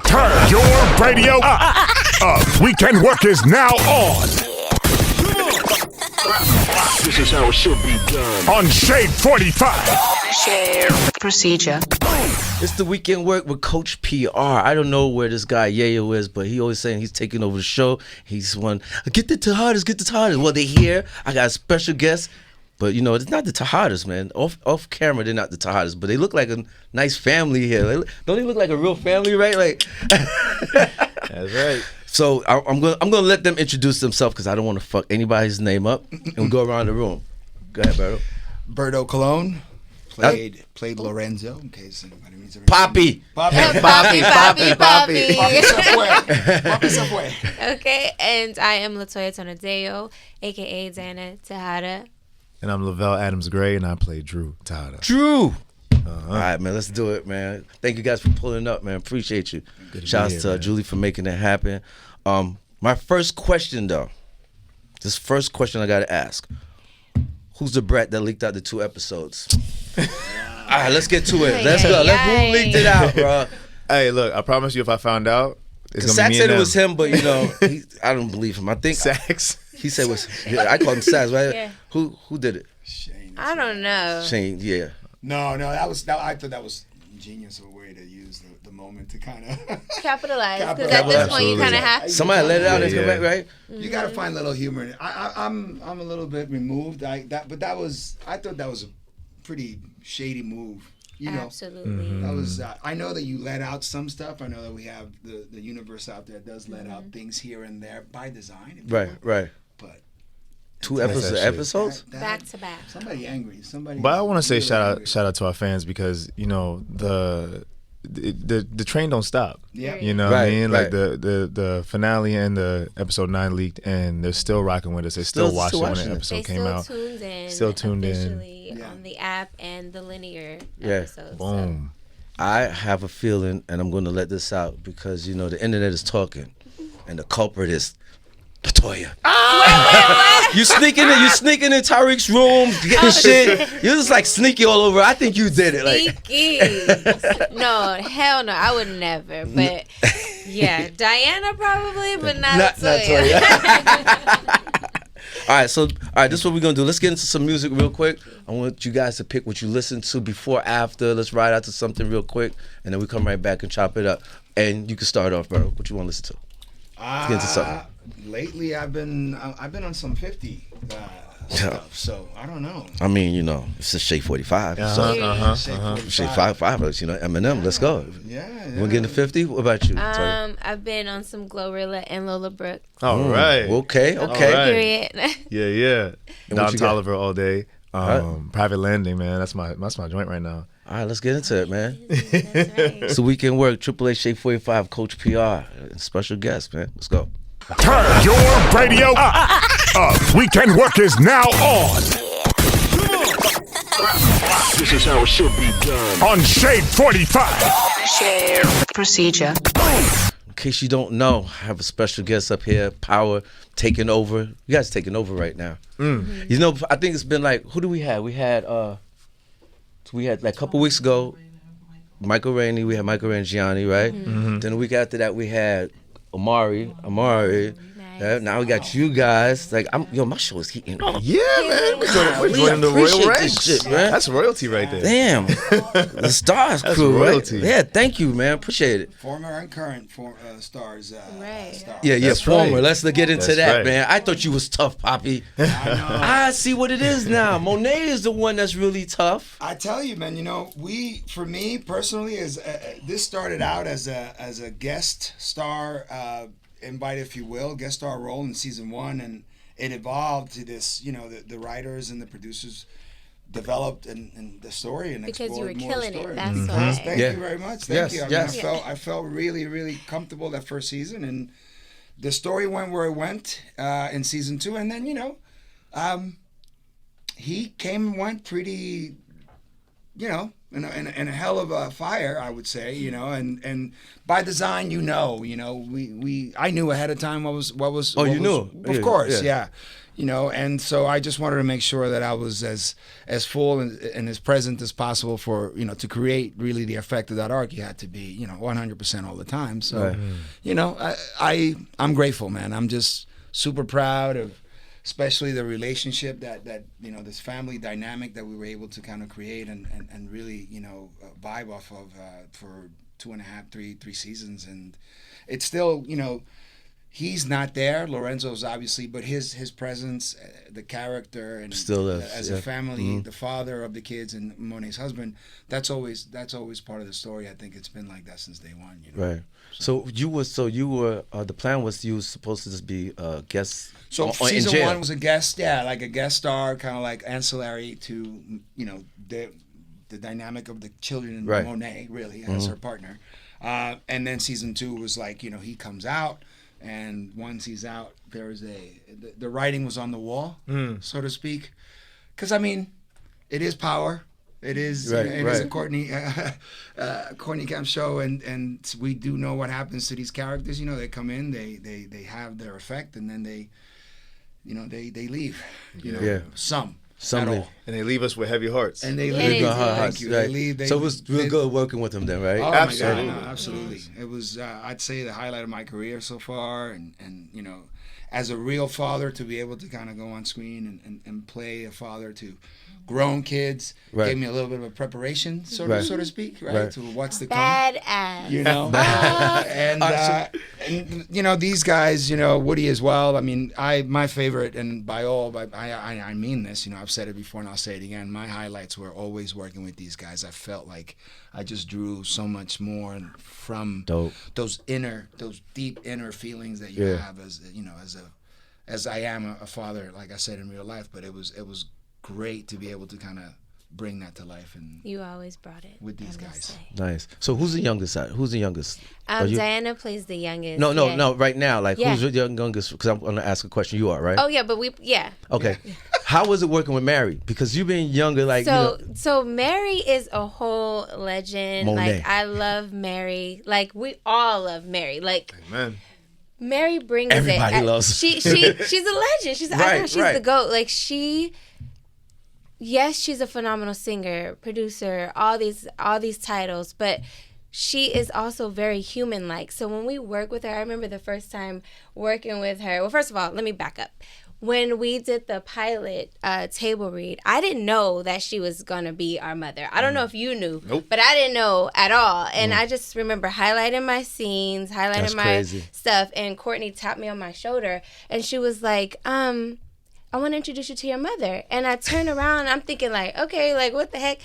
Turn your radio up. WkndWork is now on. This is how it should be done. On Shade 45. Share procedure. It's the WkndWork with Coach PR. I don't know where this guy Yayo is, but he always saying he's taking over the show. He's one, get the Tejadas, get the Tejadas. Well, they're here. I got a special guest. But, you know, it's not the Tejadas, man. Off camera, they're not the Tejadas. But they look like a nice family here. Don't they look like a real family, right? Like, that's right. So I'm gonna let them introduce themselves because I don't want to fuck anybody's name up. And we go around the room. Go ahead, Berto. Berto Colon played Lorenzo, in case anybody needs a Poppy. Poppy se fue. Okay, and I am LaToya Tonodeo, aka Dru Tejada. And I'm Lovell Adams Grey, and I play Dru Tejada. Drew. All right, man, let's do it, man. Thank you guys for pulling up, man. Appreciate you. Shouts to Julie for making it happen. My first question, though, this first question I got to ask. Who's the brat that leaked out the 2 episodes? All right, let's get to it. Let's go. Who leaked it out, bro? Hey, look, I promise you if I found out, it's going to be Sax me said and it was them. him, but, you know, I don't believe him. I think Sax. He said it was, I call him Sax, right? Yeah. Who did it? Shane. I don't know. Shane, yeah. No, I thought that was ingenious, a way to use the moment to kind of Capitalize, because at this point you kind of have to. Somebody let it out and come back, right? You got to find a little humor in it. I'm a little bit removed. I thought that was a pretty shady move. You know, Absolutely. that was. I know that you let out some stuff. I know that we have the universe out there does let out things here and there by design. Right. But 2 episodes? Back to back. Somebody angry. But I want to say shout out to our fans because, you know, the train don't stop. Yeah. You know what I mean? Like right. the finale and the episode 9 leaked, and they're still rocking with us. They're still watching when the episode came out. Tuned in. Still tuned in. Officially on the app and the linear episodes. Boom. I have a feeling, and I'm going to let this out because, you know, the internet is talking, and the culprit is LaToya. You sneaking in Tariq's room, getting shit. You're just like sneaky all over. I think you did it. Sneaky. No, hell no. I would never. But yeah, Diana probably, but not LaToya. All right, this is what we're gonna do. Let's get into some music real quick. I want you guys to pick what you listen to before, after. Let's ride out to something real quick, and then we come right back and chop it up. And you can start off, bro. What you want to listen to? Let's get into something. Lately, I've been on some 50 stuff, so I don't know. I mean, you know, it's a Shade 45. Shade 5, you know, Eminem. Let's go. Yeah. You want to get into 50? What about you? I've been on some Glorilla and Lola Brooke. All right. Okay. All right. Period. Yeah. And Don what you got? Toliver all day. Private Landing, man. That's my joint right now. All right, let's get into it, man. That's right. It's the WkndWork, AAA Shade 45, Coach PR, special guest, man. Let's go. Turn your radio up. WkndWork is now on. This is how it should be done. On Shade 45. Share procedure. In case you don't know, I have a special guest up here, Power, taking over. You guys taking over right now. You know, I think it's been like, who do we have? We had like a couple weeks ago, Michael Rainey. We had Michael Rangiani, right? Then the week after that, we had Amari. Nice. Now we got you guys. Like, my show is heating up. Yeah, man. We're joining the appreciate royal this ranks. shit, man. That's royalty right there. Damn. The Stars That's crew, royalty. right? Yeah, thank you, man. Appreciate it. Former and current stars. Right. Stars. Yeah, That's former. right. Let's get into That's that, right. man. I thought you was tough, Poppy. I see what it is now. Monet is the one that's really tough. I tell you, man. You know, for me personally, this started out as a guest star. Invite, if you will, guest star role in season 1, and it evolved to this. You know, the writers and the producers developed and the story and Because you explored were more killing story. it. That's why. Thank you very much. Thank you. I mean, Yes. I felt really, really comfortable that first season, and the story went where it went in season 2, and then he came and went pretty, in a hell of a fire, I would say, and by design, I knew ahead of time what was. Oh, you knew? Of course, yeah. You know, and so I just wanted to make sure that I was as full and as present as possible for, you know, to create really the effect of that arc. You had to be, you know, 100% all the time. So, you know, I'm grateful, man. I'm just super proud of, especially the relationship that you know, this family dynamic that we were able to kind of create and really, you know, vibe off of for 2.5, 3 seasons. And it's still, you know, he's not there. Lorenzo's obviously, but his presence, the character, and still as a family, the father of the kids and Monet's husband, that's always part of the story. I think it's been like that since day one. You know? Right. So you were the plan was you were supposed to just be a guest. So in season jail. 1 was a guest, like a guest star, kind of like ancillary to, you know, the dynamic of the children and Monet, really, as her partner. And then season 2 was like, you know, he comes out. And once he's out, the writing was on the wall, so to speak. Because, I mean, it is power. It is is a Courtney Camp show, and we do know what happens to these characters. You know, they come in, they have their effect, and then they leave. You know, some. And they leave us with heavy hearts. And they leave. Thank you. Right. They leave. So it was real good working with them then, right? Oh absolutely. my God, no, absolutely. It was, I'd say, the highlight of my career so far. And you know, as a real father, to be able to kind of go on screen and play a father to grown kids gave me a little bit of a preparation, so to speak, to what's to come. Badass. You know, and you know, these guys, you know, Woody as well. I mean, my favorite, and I mean this. You know, I've said it before and I'll say it again. My highlights were always working with these guys. I felt like I just drew so much more from those deep inner feelings that you have as, you know, as I am a father, like I said, in real life. But it was great to be able to kind of bring that to life, and you always brought it with these guys. Nice. So who's the youngest? Diana plays the youngest. No. Right now, like who's your youngest? Because I'm going to ask a question. You are, right? Oh yeah, but Okay. How was it working with Mary? Because you've been younger, like so Mary is a whole legend. Monet. Like I love Mary. Like we all love Mary. Like Amen. Mary brings everybody it. loves. She's a legend. She's an icon. She's the GOAT. Like yes, she's a phenomenal singer, producer, all these titles, but she is also very human-like. So when we work with her, I remember the first time working with her. Well, first of all, let me back up. When we did the pilot table read, I didn't know that she was going to be our mother. I don't know if you knew, but I didn't know at all. And I just remember highlighting my scenes, my stuff, and Courtney tapped me on my shoulder, and she was like, I want to introduce you to your mother. And I turn around and I'm thinking like, okay, like what the heck?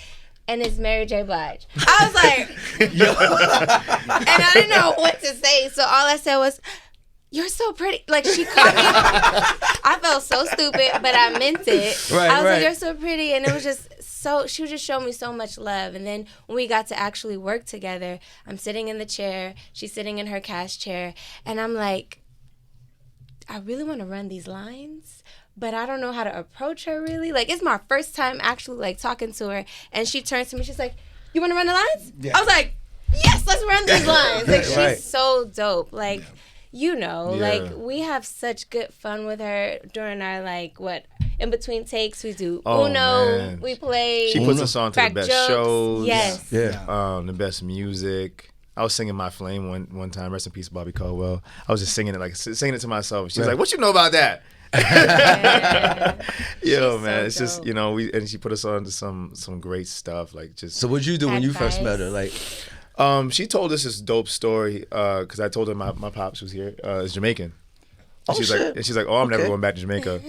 And it's Mary J. Blige. I was like, and I didn't know what to say. So all I said was, you're so pretty. Like she caught me. I felt so stupid, but I meant it. I was like, you're so pretty. And it was just she would just show me so much love. And then when we got to actually work together, I'm sitting in the chair. She's sitting in her cast chair. And I'm like, I really want to run these lines, but I don't know how to approach her really. Like, it's my first time actually, like, talking to her. And she turns to me, she's like, you want to run the lines? Yeah. I was like, yes, let's run these lines. Like, she's so dope. Like, you know, like, we have such good fun with her during our, like, in between takes, we do Uno, man. We play. She puts us on to the best jokes. shows. Yes. The best music. I was singing My Flame one time. Rest in peace, Bobby Caldwell. I was just singing it to myself. She's like, "What you know about that?" Yo, man, it's just, you know, and she put us on to some great stuff. Like just. So what'd you do when you first met her? Like, she told us this dope story because I told her my pops was here. Is Jamaican. She's like, oh, I'm never going back to Jamaica.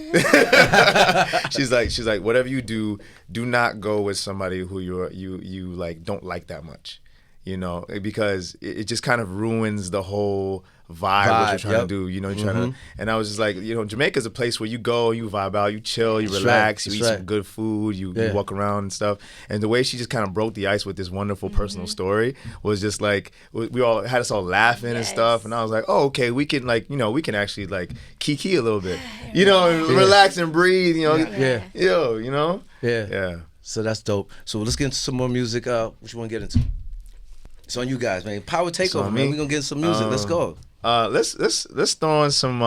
she's like, whatever you do not go with somebody who you like don't like that much. You know, because it just kind of ruins the whole vibe what you're trying to do. You know, you're trying to, and I was just like, you know, Jamaica's a place where you go, you vibe out, you chill, you relax, you eat some good food, you walk around and stuff. And the way she just kind of broke the ice with this wonderful personal we all had us all laughing and stuff. And I was like, oh, okay, we can like, you know, we can actually like kiki a little bit, you know, and relax and breathe, you know, you know, So that's dope. So let's get into some more music. What you want to get into? It's on you guys, man. Power Takeover, man. We're gonna get some music. Let's go. Let's throw in some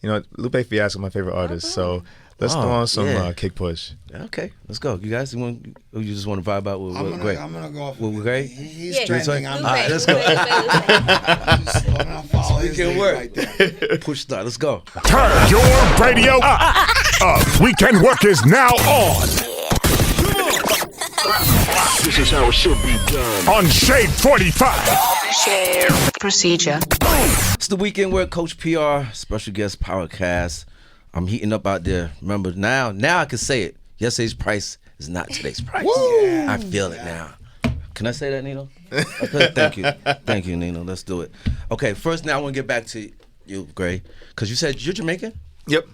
Lupe Fiasco, my favorite artist. So let's throw on some Kick Push. Okay, let's go. You guys, you just want to vibe out with Grey? I'm gonna go off with Grey. He's trending. All right, let's go. Weekend work. Right there. Push start. Let's go. Turn your radio up. Weekend Work is now on. This is how it should be done. On Shade 45. Share procedure. It's the Weekend Work, Coach PR, special guest Powercast. I'm heating up out there. Remember, now I can say it. Yesterday's price is not today's price. I feel it now. Can I say that, Nino? Okay, thank you, Nino. Let's do it. Okay, first now I want to get back to you, Grey, because you said you're Jamaican? Yep.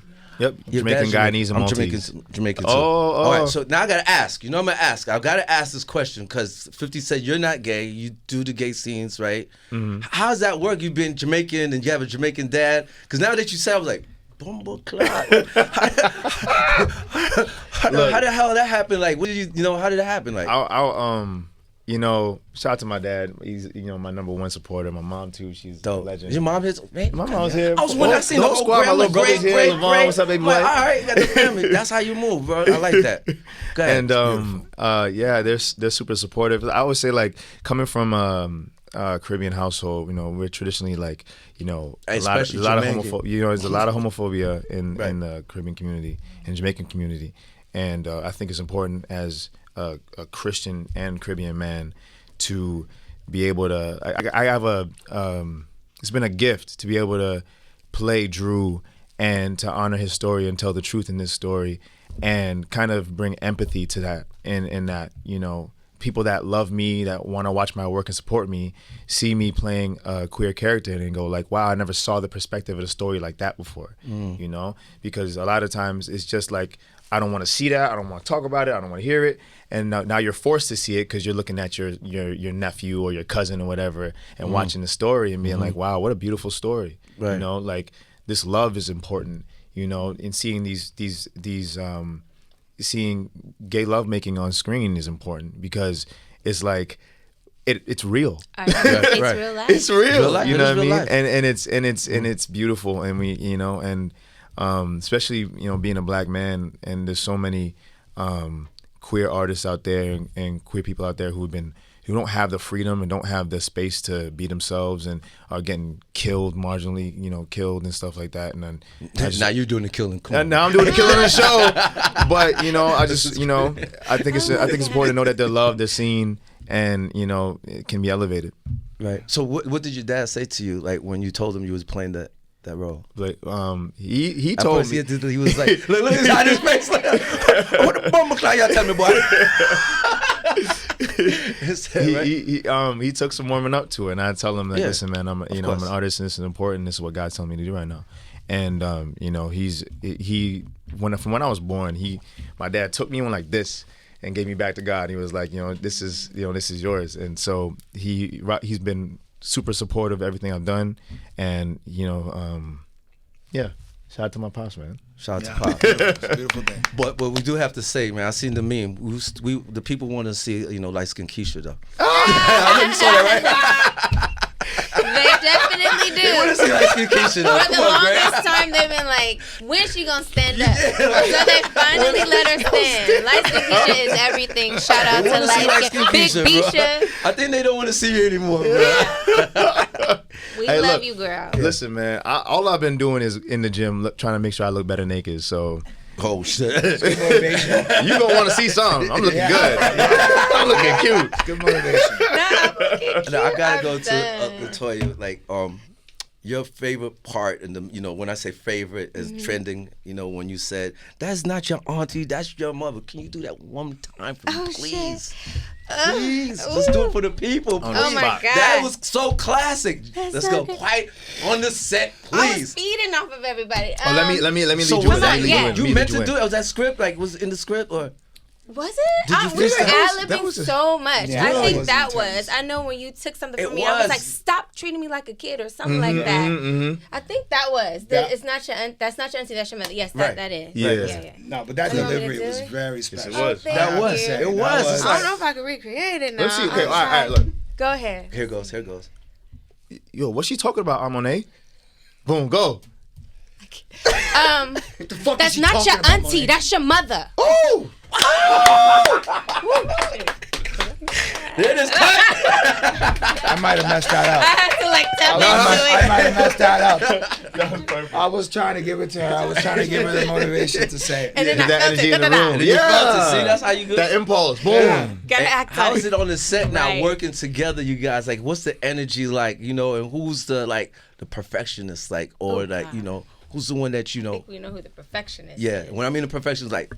Jamaican Guyanese and Maltese. Jamaican too. Oh. All right, so now I got to ask. I'm going to ask. I've got to ask this question because 50 said you're not gay. You do the gay scenes, right? Mm-hmm. How does that work? You've been Jamaican and you have a Jamaican dad? Because now that you said, I was like, Bumble Clot. How the hell that happened? Like, what did how did that happen? Like, shout out to my dad. He's, my number one supporter. My mom too. She's a legend. Your mom is? My mom's here. I was when I seen the whole squad. My little brother's here. Levon, what's up, baby boy? All right, got the family. That's how you move, bro. I like that. Go ahead. And they're super supportive. I always say, like, coming from Caribbean household, we're traditionally like, a lot of homophobia. There's a lot of homophobia in the Caribbean community, in the Jamaican community, and I think it's important as a Christian and Caribbean man to be able to. I have it's been a gift to be able to play Dru and to honor his story and tell the truth in this story, and kind of bring empathy to that, and that people that love me, that want to watch my work and support me, see me playing a queer character and go like, wow, I never saw the perspective of the story like that before, because a lot of times it's just like, I don't want to see that, I don't want to talk about it, I don't want to hear it, and now you're forced to see it because you're looking at your nephew or your cousin or whatever and watching the story and being like, wow, what a beautiful story, like this love is important, and seeing seeing gay lovemaking on screen is important because it's like it's real. It's real life. It's real life. You know what I mean? Life. And it's beautiful, and we especially being a black man, and there's so many queer artists out there and queer people out there who don't have the freedom and don't have the space to be themselves and are getting killed, marginally, killed and stuff like that. And then now you're doing the killing. Now I'm doing the killing on the show. But I just I think it's important to know that they're loved, they're seen, and it can be elevated. Right. So what did your dad say to you, like when you told him you was playing that role? Like he told me he was like, look at his face, like, what the bummer clown y'all tell me, boy. He took some warming up to it, and I tell him that, listen, man, I'm an artist, and this is important. This is what God's telling me to do right now. And from when I was born, my dad took me on like this and gave me back to God. He was like, this is yours. And so he's been super supportive of everything I've done, and shout out to my pops, man. Shout out to Pop. It's a beautiful thing. But we do have to say, man, I seen the meme. The people want to see light skin Keisha though. I know you saw that, right? They definitely do. They want to see light skin Keisha though. For the longest time, they've been like, when's she gonna stand up? So they finally let her stand. Light skin Keisha is everything. Shout out to light skin Big Keisha. I think they don't want to see you anymore, bro. We love you, girl. Listen, man, all I've been doing is in the gym trying to make sure I look better naked. So. Oh shit! You gonna want to see something? I'm looking good. I'm looking cute. Good motivation. No, I gotta go to LaToya. Like, your favorite part, and when I say favorite is trending. When you said that's not your auntie, that's your mother. Can you do that one time for me, please? Please, just do it for the people. Please. Oh my God, that was so classic. Let's go quiet on the set, please. I was feeding off of everybody. Let me lead so you in. You meant to do it? Was that script? Like, was it in the script or? Was it? We were ad-libbing so much. Yeah, I think that that was was. I know when you took something from me, was. I was like, stop treating me like a kid or something like that. I think that was. It's not your that's not your auntie, that's your mother. Yes, that is. Yeah. No, but that delivery was very special. It was. That was. It was. I don't know if I could recreate it now. Let's see. Okay, all right, look. Go ahead. Here goes. Yo, what's she talking about, Monet? Boom, go. jacket. What the fuck That's is she not talking your about, auntie. Monet? That's your mother. Oh! There it is. I might have messed that I up. had to like tap I into might have messed that up. I was trying to give it to her. I was trying to give her the motivation to say it. And then I That felt energy it. in the room. You felt it. See, that's how you go. That impulse. Boom. Yeah. Gotta act How on is it on the set now, Right. working together, you guys? Like, what's the energy like, you know, and who's the perfectionist, like, or Oh, like, God. you know, who's the one that, you know, We know who the perfectionist yeah, is. when I mean the perfectionist, like,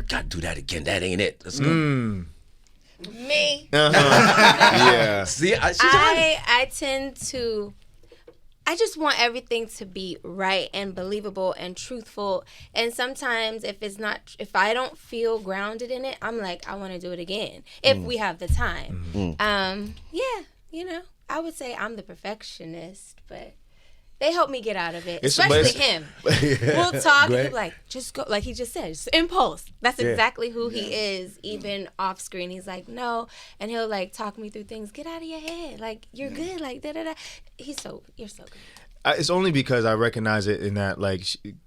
gotta do that again, that ain't it. Let's go. Me. Yeah. See, she's honest. I tend to. I just want everything to be right and believable and truthful. And sometimes if I don't feel grounded in it, I'm like, I want to do it again if we have the time. Yeah, you know, I would say I'm the perfectionist, but they help me get out of it, especially him. We'll talk. Great. He'll be like, just go, like he just said, just impulse. That's Yeah. exactly who he is, even off screen. He's like, no, and he'll like talk me through things. Get out of your head, like you're good, like da da da. You're so good. It's only because I recognize it in that, like,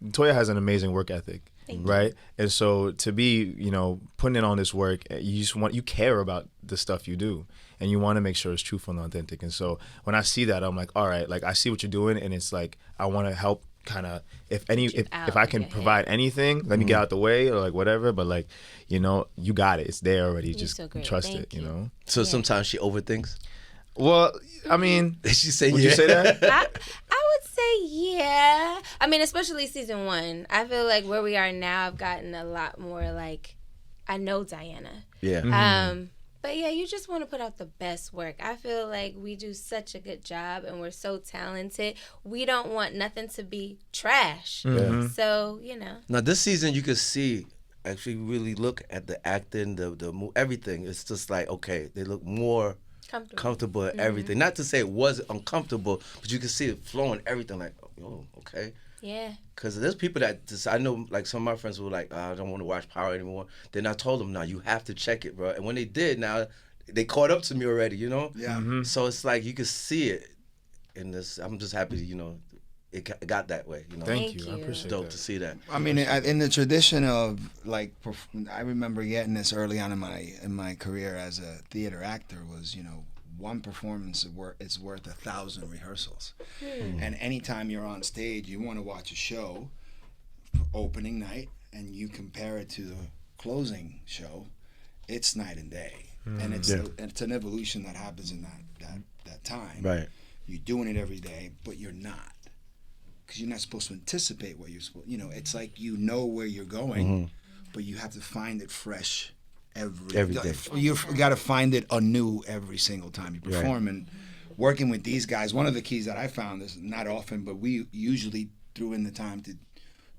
Toya has an amazing work ethic, right? And so to be, you know, putting in on this work, you care about the stuff you do, and you want to make sure it's truthful and authentic. And so when I see that, I'm like, all right, like I see what you're doing, and it's like I want to help, kind of, if I can provide anything, let me get out the way or like whatever. But like, you know, you got it. It's there already. Just so great. trust Thank it. You you. know. So sometimes she overthinks. Well, I mean, Did she say would yeah? you say that? I would say yeah. I mean, especially season 1. I feel like where we are now, I've gotten a lot more like, I know Diana. Yeah. But yeah, you just want to put out the best work. I feel like we do such a good job and we're so talented. We don't want nothing to be trash. So, you know. Now this season, you could see, actually, really look at the acting, the everything. It's just like, okay, they look more comfortable at everything. Not to say it wasn't uncomfortable, but you can see it flowing, everything. Like, oh, okay. Yeah. Because there's people that just, I know, like some of my friends were like, I don't want to watch Power anymore. Then I told them, no, you have to check it, bro. And when they did, now they caught up to me already, you know? Yeah. So it's like you can see it in this. I'm just happy, you know, it got that way, you know? Thank Thank you. you. I It's appreciate dope that. to see that. I mean, in the tradition of like, I remember getting this early on in my career as a theater actor was, you know, one performance is worth 1,000 rehearsals. And anytime you're on stage, you want to watch a show, opening night, and you compare it to the closing show, it's night and day. And it's an evolution that happens in that time. Right. You're doing it every day, but you're not. Because you're not supposed to anticipate what you're supposed, you know, it's like you know where you're going, but you have to find it fresh every day. You've got to find it anew every single time you perform. And working with these guys, one of the keys that I found is not often, but we usually threw in the time to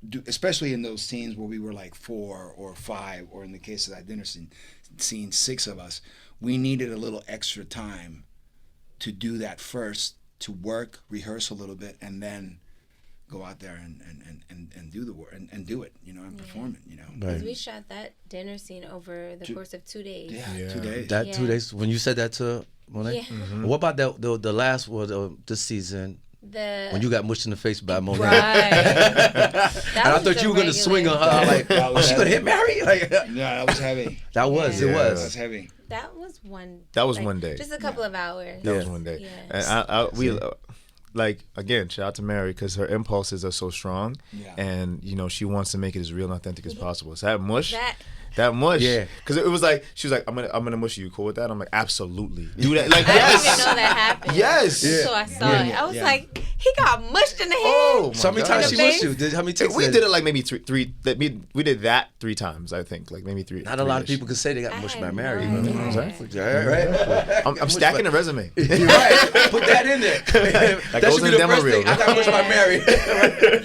do, especially in those scenes where we were like 4 or 5, or in the case of that dinner scene 6 of us, we needed a little extra time to do that first, to work, rehearse a little bit, and then go out there and do the work and do it, you know, and perform it, you know. Because we shot that dinner scene over the course of 2 days. Yeah, 2 days. That 2 days, when you said that to Monet? Yeah. What about the last one this season, when you got mushed in the face by Monet? Right. And I thought you were going to swing on her, like, oh, she going to hit Mary? Like, Yeah, that was heavy. that was, Yeah. it That was. was heavy. That was one. That was like, one day. Just a couple of hours. That was one day. Yeah. And we like, again, shout out to Mary, because her impulses are so strong, and you know, she wants to make it as real and authentic as possible. So that mush, Yeah. because it was like, she was like, I'm gonna mush you. You cool with that? I'm like, absolutely, do that. Like, I yes, didn't even know that happened. yes. So I saw it. I was like, he got mushed in the head. Oh, So how many my times gosh. she mushed you? How many takes? We did it like maybe three. We did that 3 times, I think, like maybe 3. Not a lot of people can say they got I mushed had by Mary. no idea. Exactly. Right? I'm stacking the resume. You're right. Put that in there. That goes should in be the the demo first reel. thing. I got mushed by Mary.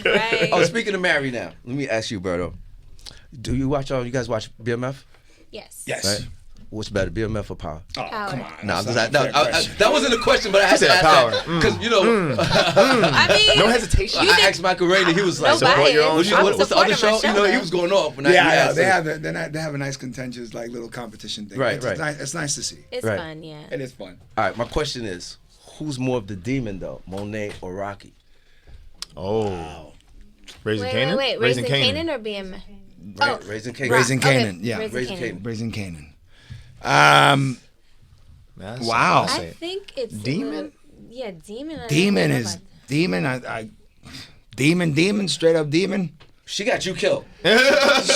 Right. Oh, speaking of Mary now, let me ask you, Berto. Do you guys watch BMF? Yes. Yes. Right? What's better, BMF or Power? Oh, Power. come on. No, That's not a fair question. that wasn't a question, but I had She to said ask Power. that because you know I mean, No hesitation. You I did- asked Michael Rainey. He was like, No support your own bias. show. I'm what's the other supporting show? my You know, he though. was going off. When I Yeah, asked they him. they have a nice contentious like little competition thing. Right, it's right. Nice, it's nice to see. It's Right. fun, yeah. It is fun. All right, my question is, who's more of the demon though, Monet or Rocky? Oh. Raising Wait, Canaan? wait. Raising Canaan or BM? Oh, Raising Canaan. Raising okay. Canaan, yeah. Raising Canaan. Raising Canaan. Wow. I think it's Demon? Yeah, Demon. Demon is Demon. Demon, straight up Demon. She got you killed.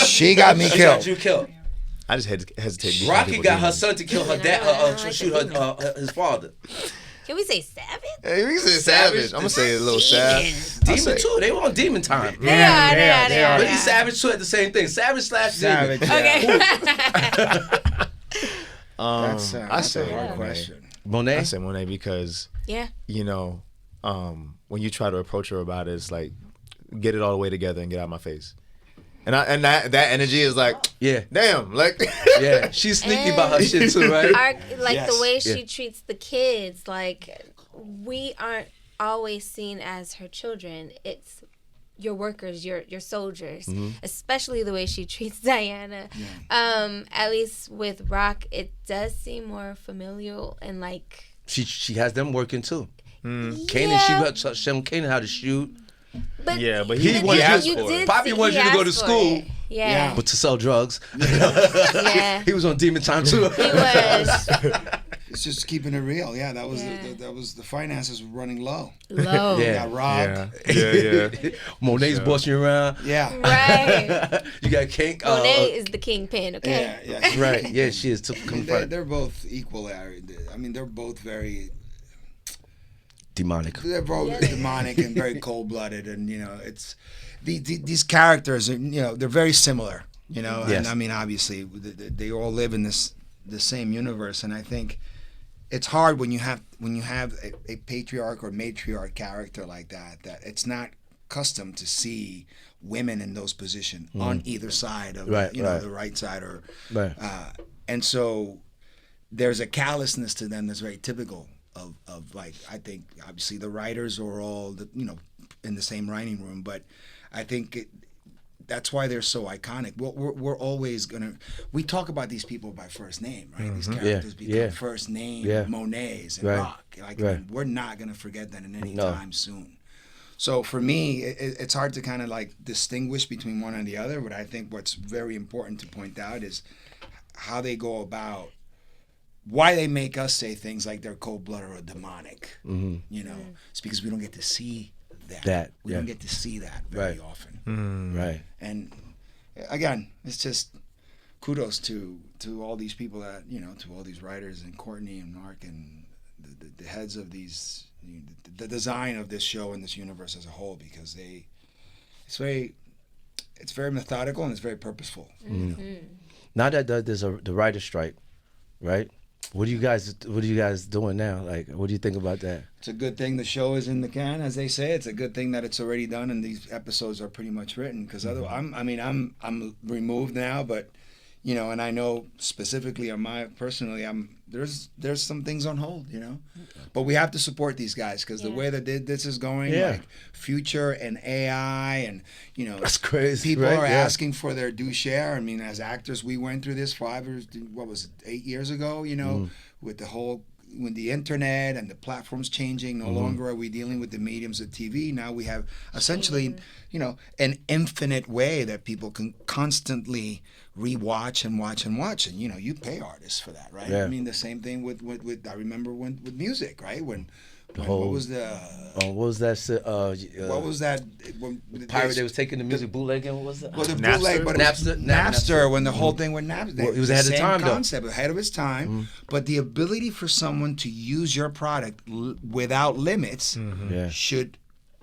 She got me She got killed. you killed. I just hesitate. Rocky got her son to kill her dad, shoot his father. Can we say savage? Hey, we can say savage. I'm gonna say a little sad. Demon too. They were on demon time. They are. But he's savage too at the same thing. Savage / Savage. demon. Yeah. Okay. I say hard Monet. question. Monet. I say Monet because Yeah. you know, when you try to approach her about it, it's like get it all the way together and get out of my face. And that energy is like, Yeah. damn, like Yeah. She's sneaky about her shit too, right? Yes. The way she Yeah. treats the kids, like we aren't always seen as her children. It's your workers, your soldiers, Mm-hmm. especially the way she treats Diana. At least with Rock, it does seem more familial and like. She has them working too. Mm. Kanan, she showed Kanan how to shoot, But Yeah, but he wanted asked you for it. did Poppy see- wanted he you to go to asked for school. it. Yeah. but to sell drugs. Yeah. He was on demon time too. He was It's just keeping it real. Yeah, that was Yeah. that was the finances were running low. low. Yeah. Got robbed. yeah. Monet's bossing you around. Yeah. Right. You got Kink. Monet is the kingpin, okay? Yeah. Right. Yeah, she is to confront. They're both equal. I mean, they're both very. Demonic. They're both demonic and very cold-blooded, and you know, it's these characters are, you know, they're very similar, you know, Yes. and I mean, obviously, they all live in the same universe, and I think it's hard when you have a patriarch or matriarch character like that it's not accustomed to see women in those positions on either side of Right, you know right. the right side or Right. and so there's a callousness to them that's very typical of like, I think obviously the writers are all you know in the same writing room, but I think that's why they're so iconic. We're always gonna we talk about these people by first name, right? These characters become first name Monets and Right. Rock. Like Right. I mean, we're not gonna forget that in any No. time soon. So for me, it's hard to kind of like distinguish between one and the other. But I think what's very important to point out is how they go about why they make us say things like they're cold-blooded or demonic. You know, it's because we don't get to see that. We don't get to see that very often. Right. And again, it's just kudos to all these people that, you know, to all these writers and Courtney and Mark and the heads of these, the design of this show and this universe as a whole, because it's very methodical and it's very purposeful. You know? Now that there's the writer's strike, right? What are you guys doing now? Like, what do you think about that? It's a good thing the show is in the can, as they say. It's a good thing that it's already done and these episodes are pretty much written. Because I'm removed now, but you know, and I know specifically on personally, there's some things on hold, you know, but we have to support these guys because the way that this is going, like Future and AI, and you know, That's crazy. people right? are Yeah. asking for their due share. I mean, as actors, we went through this 8 years ago, you know, with the internet and the platforms changing. No longer are we dealing with the mediums of TV. Now we have essentially, you know, an infinite way that people can constantly rewatch and watch and watch. And, you know, you pay artists for that, right? Yeah. I mean, the same thing with I remember with music, right? When whole- what was the... What was that? what was that? When pirate? They was taking the music bootlegging. What was that? Well, the Napster? bootleg, but it was Napster? Napster, when the whole thing with Napster. Well, it was the ahead of same time, though. concept, ahead of its time. But the ability for someone to use your product without limits Yeah. should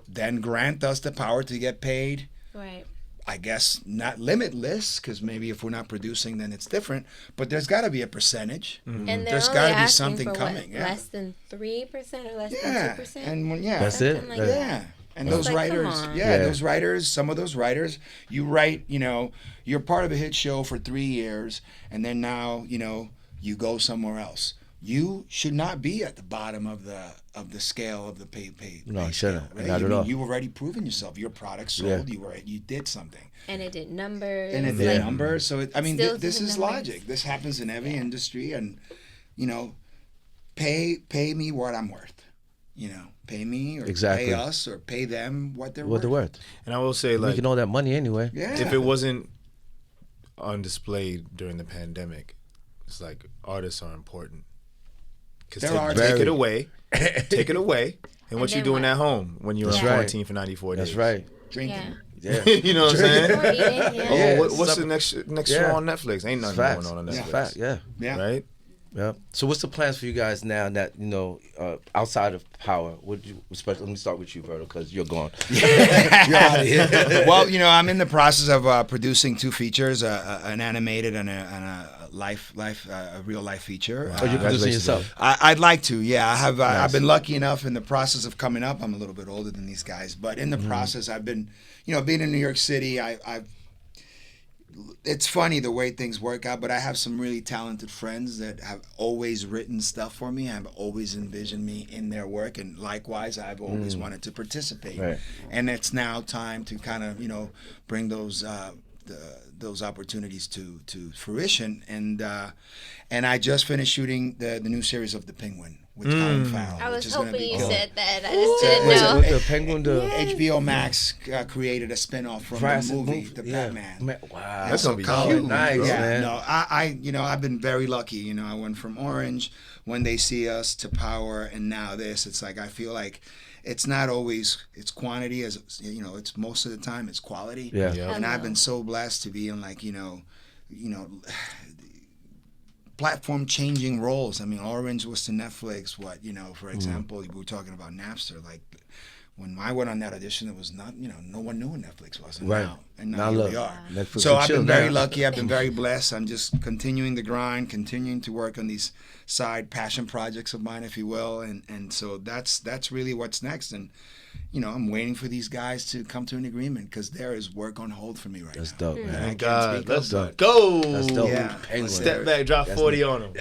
then grant us the power to get paid. Right. I guess not limitless, because maybe if we're not producing, then it's different. But there's got to be a percentage. And they're There's only gotta be asking something for coming, What, yeah. less than 3% or less than Yeah, 2%? and when, That's it. Something like Yeah. that. Yeah. And It's those like, come writers, on. Yeah. those writers, some of those writers, you write, you know, you're part of a hit show for 3 years, and then now, you know, you go somewhere else. You should not be at the bottom of the scale of the pay No, pay shouldn't. scale, right? Not I at mean, all. you've already proven yourself. Your product sold. You did something. And it did numbers. And it like, did numbers. So, I mean, Still this doing is numbers. logic. This happens in every industry, and, you know, pay me what I'm worth. pay me or Exactly. pay us or pay them what they're What the worth. worth? And I will say, like, Making all that money anyway. Yeah. if it wasn't on display during the pandemic, it's like artists are important. Because There are take very- it away, take it away, and what then you doing what? at home when you're That's in right. quarantine for 94 days? That's right. Drinking. Yeah. Yeah. You know what I'm saying? Or eating, yeah. Oh, Yeah, what's some- the next yeah. show on Netflix? Ain't nothing Facts. going on It's Netflix. a fact. Yeah. Yeah. Right? Yeah. So what's the plans for you guys now that, outside of Power? Let me start with you, Berto, because you're gone. You're out of here. Well, I'm in the process of producing 2 features, an animated and a real life feature. Are you producing yourself? I'd like to, yeah. I have. I've been lucky enough in the process of coming up. I'm a little bit older than these guys, but in the process, I've been, being in New York City. I've. It's funny the way things work out, but I have some really talented friends that have always written stuff for me. Have always envisioned me in their work, and likewise, I've always wanted to participate. Right. And it's now time to kind of, bring those opportunities to fruition. And I just finished shooting the new series of The Penguin with Colin Farrell. I which was is gonna hoping be you killer. said that. I just didn't With know. the Penguin, HBO Max created a spinoff from the movie, The Batman. Wow. That's gonna be Colin, huge. Nice, yeah, man. no, I've been very lucky. I went from Orange, When They See Us, to Power, and now this. It's like I feel like it's not always it's quantity, as it's most of the time it's quality. Yeah. And I've been so blessed to be in platform changing roles. I mean, Orange was to Netflix. For example, we were talking about Napster. Like when I went on that audition, it was not, no one knew what Netflix was. And Right. now here look, we are. Netflix So and I've chill been very now. lucky. I've been very blessed. I'm just continuing the grind, continuing to work on these side passion projects of mine, if you will. And so that's really what's next. And I'm waiting for these guys to come to an agreement because there is work on hold for me right That's now. dope, And I man. can't God, speak let's up, but- go. That's dope. Yeah. Penguin. Step back, drop 40 on him.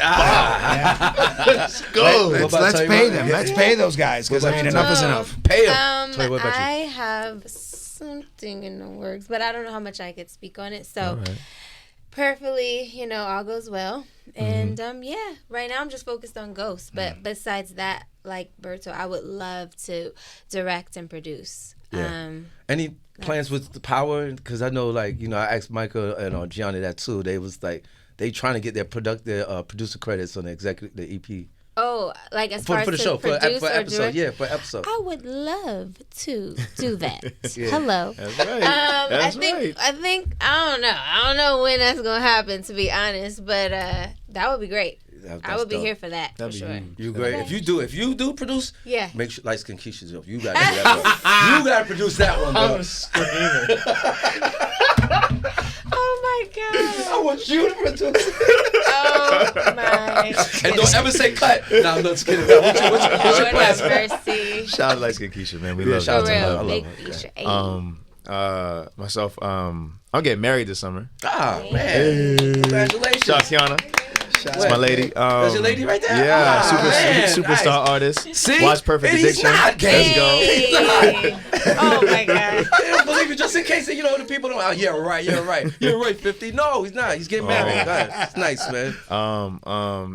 Let's go. Let's pay them. Let's pay those guys because enough is enough. Pay him. Tell you what about I you? have something in the works, but I don't know how much I could speak on it. So, perfectly, all goes well. And right now I'm just focused on Ghost. But besides that, like Berto, I would love to direct and produce. Yeah. Any plans with the Power? Because I know, I asked Michael and Gianni that too. They was like, they trying to get their producer credits on the EP. Oh, like as far as For the to show, for produce or episode, direct? yeah, for episode. I would love to do that. Hello. That's right. That's right. I think I don't know when that's gonna happen, to be honest, but that would be great. I would be here for that for sure. Huge. You great. Okay. If you do produce, Yeah. make sure light skin Keisha's up. You gotta do that one. You gotta produce that one, bro. I'm screaming. Oh my god. I want you to produce. Oh my. And don't ever say cut. Nah, I'm not just kidding. What's your Lord have plans? mercy. Shout out to Light Skin Keisha, man. We Yeah, love shout you. out to For her. I real, love big her. feature. Hey. Myself, I'll get married this summer. Ah, man. Congratulations. Shout out to Tiana. That's my lady. That's your lady right there? Yeah, Ah, man, superstar nice. artist. See? Watch Perfect And he's Addiction. not gay. Let's go. Hey. Oh my god. I don't believe it, just in case the people don't. Oh, yeah, right. You're right. 50. No, he's not. He's getting married. It's nice, man.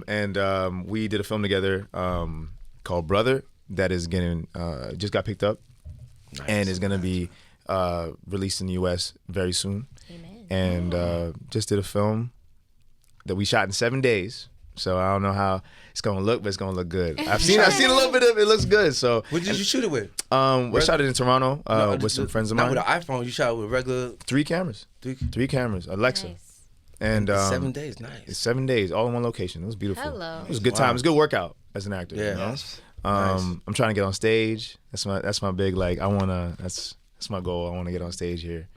And we did a film together called Brother that is getting just got picked up and is gonna be released in the U.S. very soon. Amen. And just did a film that we shot in 7 days. So I don't know how it's gonna look, but it's gonna look good. I've seen a little bit of it. It looks good. So What did you shoot it with? we shot it in Toronto with some friends of Not mine. with an iPhone. You shot it with regular. 3 cameras. 3 cameras. Alexa. Nice. And 7 days. It's Nice. 7 days, all in one location. It was beautiful. Hello. It was a good time. It was a good workout as an actor. Yeah. You know? Yes. I'm trying to get on stage. That's my big that's my goal. I wanna get on stage here.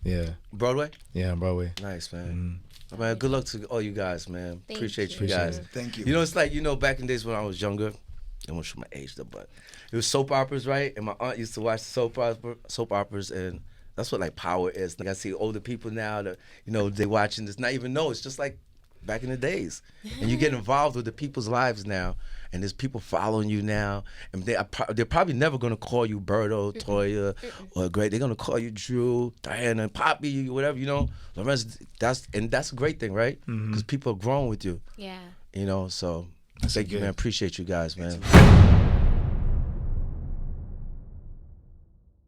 Yeah. Broadway. Yeah, on Broadway. Nice, man. Man, good luck to all you guys, man. Thank Appreciate you. you guys. Thank you. It's like, back in the days when I was younger, I won't show my age though, but it was soap operas, right? And my aunt used to watch soap operas, and that's what like Power is. Like I see older people now that, they watching this, not even know. It's just like back in the days. And you get involved with the people's lives now, and there's people following you now, and they're probably never gonna call you Berto, Toya, or Grey. They're gonna call you Dru, Diana, Poppy, whatever, Lorenzo. That's a great thing, right? Because people are growing with you, Yeah. so thank you, man. Appreciate you guys, man.